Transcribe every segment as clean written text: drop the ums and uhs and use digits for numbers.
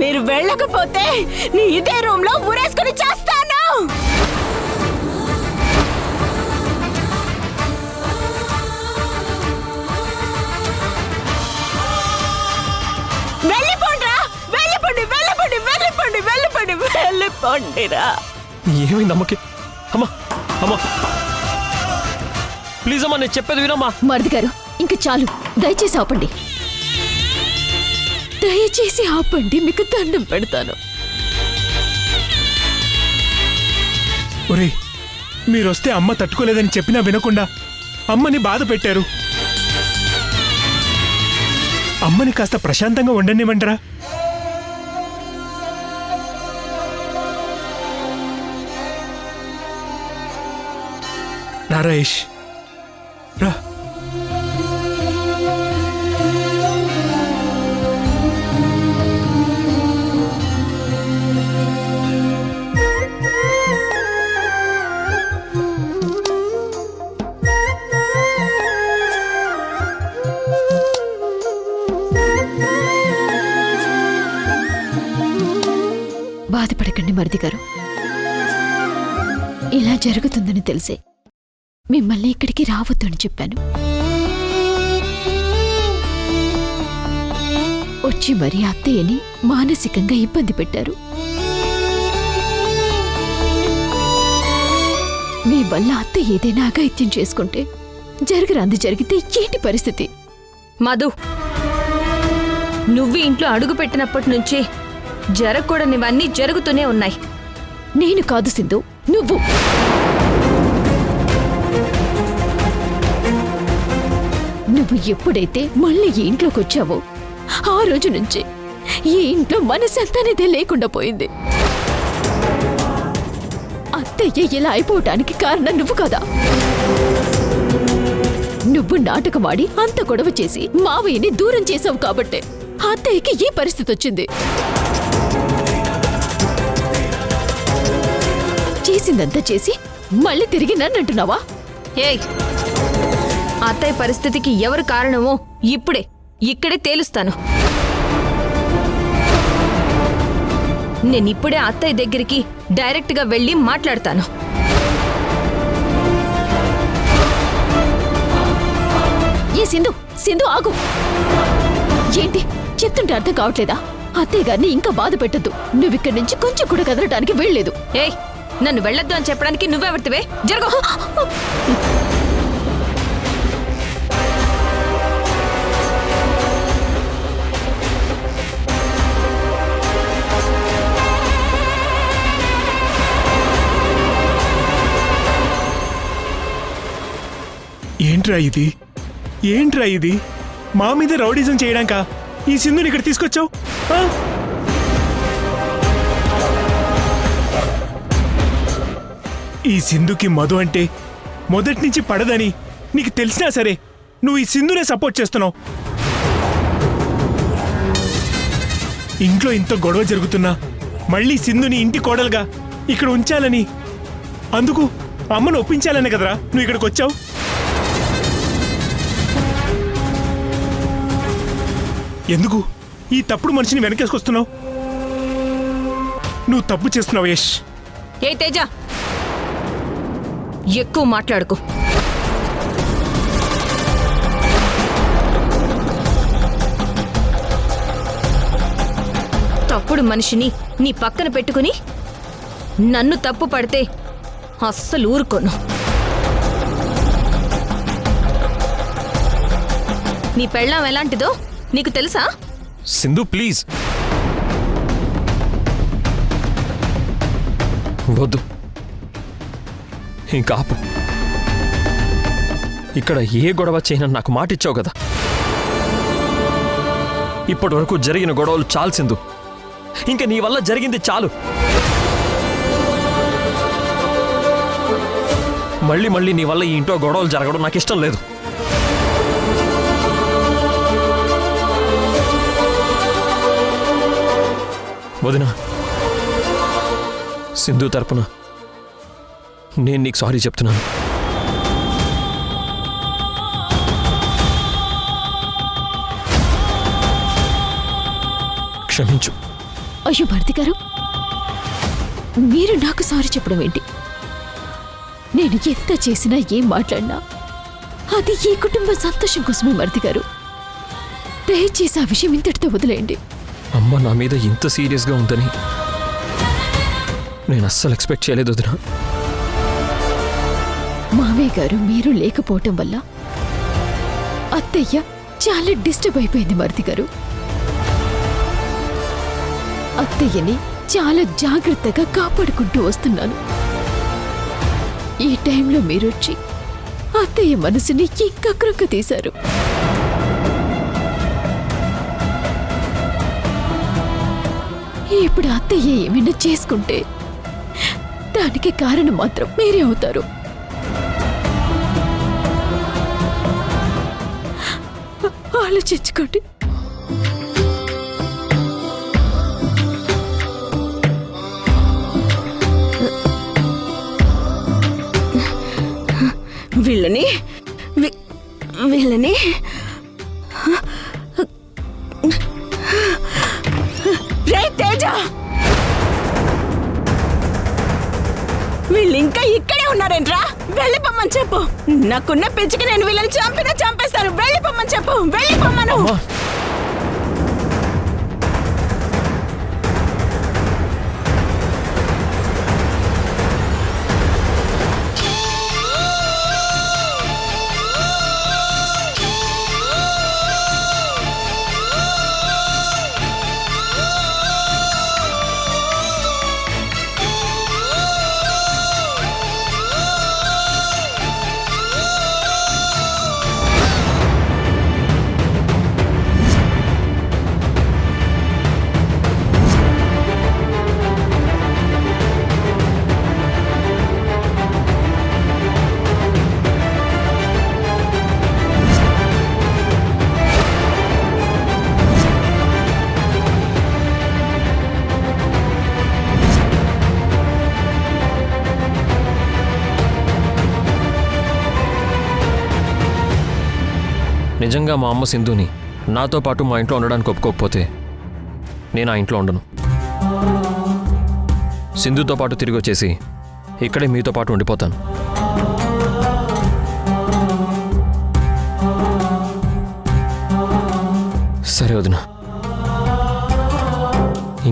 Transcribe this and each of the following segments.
మీరు వెళ్ళకపోతే నీ ఇదే రూమ్ లో ఊరేసుకుని చేస్తాను. వెళ్ళిపోండిరా, వెళ్ళిపోండి, వెళ్ళిపోండి, వెళ్ళిపోండి, వెళ్ళిపోండి, వెళ్ళిపోండిరా. ఏమైంది అమ్మకి? అమ్మా అమ్మా ప్లీజ్ అమ్మా, నేను చెప్పేది వినమ్మా. మరిది గారు, ఇంక చాలు, దయచేసి ఆపండి. దయచేసి ఆపండి, మీకు దండం పెడతాను. ఒరే, మీరొస్తే అమ్మ తట్టుకోలేదని చెప్పినా వినకుండా అమ్మని బాధ పెట్టారు. అమ్మని కాస్త ప్రశాంతంగా ఉండనివ్వంటారా? నారాయేష్ రా. బాధపడకండి మరిది గారు. ఇలా జరుగుతుందని తెలిసే మిమ్మల్ని ఇక్కడికి రావద్దు అని చెప్పాను. వచ్చి మరి అత్తయ్యని మానసికంగా ఇబ్బంది పెట్టారు. మీ వల్ల అత్తయ్య ఏదైనా అఘాయిత్యం చేసుకుంటే జరగరాంది జరిగితే ఏంటి పరిస్థితి? మధు, నువ్వు ఇంట్లో అడుగు పెట్టినప్పటి నుంచి జరగకూడనివన్నీ జరుగుతూనే ఉన్నాయి. నేను కాదు సింధు, నువ్వు. నువ్వు ఎప్పుడైతే మళ్ళీ ఈ ఇంట్లోకి వచ్చావో ఆ రోజు నుంచి ఈ ఇంట్లో మనసంతా అనేదే లేకుండా పోయింది. అత్తయ్య ఇలా అయిపోవటానికి కారణం నువ్వు కదా. నువ్వు నాటకమాడి అంత గొడవ చేసి మావయ్యని దూరం చేసావు కాబట్టే అత్తయ్యకి ఈ పరిస్థితి వచ్చింది. చేసిందంతా చేసి మళ్ళీ తిరిగి నన్నంటున్నావా? ఏయ్, అత్తయ్య పరిస్థితికి ఎవరు కారణమో ఇక్కడే తేలుస్తాను. నేనిప్పుడే అత్తయ్య దగ్గరికి డైరెక్ట్గా వెళ్ళి మాట్లాడతాను. ఏ సింధు, సింధు ఆగు. ఏంటి చెప్తుంటే అర్థం కావట్లేదా? అత్తయ్య గారిని ఇంకా బాధ పెట్టద్దు. నువ్విక్కడి నుంచి కొంచెం కూడా కదలటానికి వెళ్ళలేదు. ఏయ్, నన్ను వెళ్ళొద్దు అని చెప్పడానికి నువ్వెవరితివే? జరుగు. ఏంట్రా ఇది? ఏంట్రా ఇది? మా మీద రౌడీజం చేయడానికా ఈ సింధుని ఇక్కడ తీసుకొచ్చావు? ఈ సింధుకి మధు అంటే మొదటి నుంచి పడదని నీకు తెలిసినా సరే నువ్వు ఈ సింధునే సపోర్ట్ చేస్తున్నావు. ఇంట్లో ఇంత గొడవ జరుగుతున్నా మళ్ళీ సింధుని ఇంటి కోడలుగా ఇక్కడ ఉంచాలని, అందుకు అమ్మను ఒప్పించాలనే కదరా నువ్వు ఇక్కడికి వచ్చావు. ఎందుకు ఈ తప్పుడు మనిషిని వెనకేసుకొస్తున్నావు? నువ్వు తప్పు చేస్తున్నావు యష్. ఏ తేజ, ఎక్కువ మాట్లాడుకో. తప్పుడు మనిషిని నీ పక్కన పెట్టుకుని నన్ను తప్పు పడితే అస్సలు ఊరుకోను. నీ పెళ్ళాం ఎలాంటిదో నీకు తెలుసా? సింధు ప్లీజ్ వద్దు, ఇంకా ఆపు. ఇక్కడ ఏ గొడవ చేయనని నాకు మాట ఇచ్చావు కదా. ఇప్పటి వరకు జరిగిన గొడవలు చాలు సింధు. ఇంకా నీ వల్ల జరిగింది చాలు. మళ్ళీ మళ్ళీ నీ వల్ల ఈ ఇంట్లో గొడవలు జరగడం నాకు ఇష్టం లేదు. వదినా, సింధు తరపున నేను నీకు సారీ చెప్తున్నాను. క్షమించు. అయ్యో భర్తి గారు, మీరు నాకు సారీ చెప్పడం ఏంటి? నేను ఎంత చేసినా ఏం మాట్లాడినా అది ఈ కుటుంబ సంతోషం కోసమే భర్తి గారు. దయచేసి ఆ విషయం ఇంతటితో వదిలేయండి. అమ్మ నా మీద ఇంత సీరియస్గా ఉందని నేను అస్సలు ఎక్స్పెక్ట్ చేయలేదు వదినా. మామయ్య గారు మీరు లేకపోవటం వల్ల అత్తయ్య చాలా డిస్టర్బ్ అయిపోయింది భర్తి గారు. అత్తయ్యని చాలా జాగ్రత్తగా కాపాడుకుంటూ వస్తున్నాను. ఈ టైంలో మీరొచ్చి అత్తయ్య మనసుని ఇంకా కృంగ తీశారు. ఇప్పుడు అత్తయ్య ఏమైనా చేసుకుంటే దానికి కారణం మాత్రం మీరే అవుతారు. ఆలోచించుకోండి. వీళ్ళని వీళ్ళని రే తేజ, వీళ్ళు ఇంకా ఇక్కడే ఉన్నారేంట్రా? వెళ్ళిపోమ్మని చెప్పు. నాకున్న పిచ్చికి నేను వీళ్ళని చంపేస్తాను. వెళ్ళిపోమ్మని చెప్పు. వెళ్ళిపోమ్మను. నిజంగా మా అమ్మ సింధుని నాతో పాటు మా ఇంట్లో ఉండడానికి ఒప్పుకోకపోతే నేను ఆ ఇంట్లో ఉండను. సింధుతో పాటు తిరిగి వచ్చేసి ఇక్కడే మీతో పాటు ఉండిపోతాను. సరే వదినా,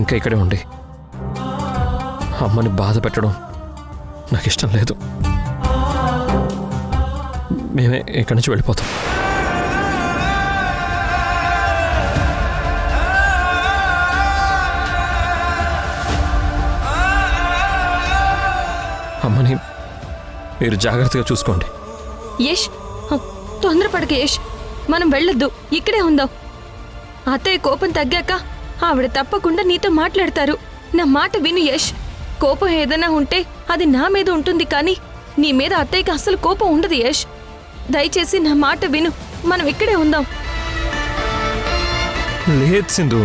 ఇంకా ఇక్కడే ఉండి అమ్మని బాధ పెట్టడం నాకు ఇష్టం లేదు. మేమే ఇక్కడి నుంచి వెళ్ళిపోతాం. అమ్మని మీరు జాగ్రత్తగా చూసుకోండి. యష్, తొందరపడక యష్, మనం వెళ్ళొద్దు, ఇక్కడే ఉందాం. అత్తయ్య కోపం తగ్గాక ఆవిడ తప్పకుండా నీతో మాట్లాడతారు. నా మాట విను యష్. కోపం ఏదైనా ఉంటే అది నా మీద ఉంటుంది, కానీ నీ మీద అత్తయ్యకి అస్సలు కోపం ఉండదు యష్. దయచేసి నా మాట విను, మనం ఇక్కడే ఉందాం. లేదు సింధు,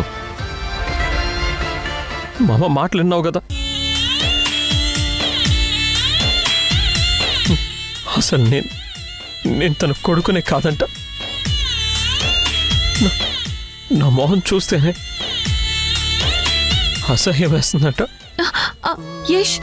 మా అమ్మ మాటలు విన్నావు కదా. అసలు నేను తన కొడుకునే కాదంట. నా మొహం చూస్తేనే అసహ్యం వేస్తుందట. యష్,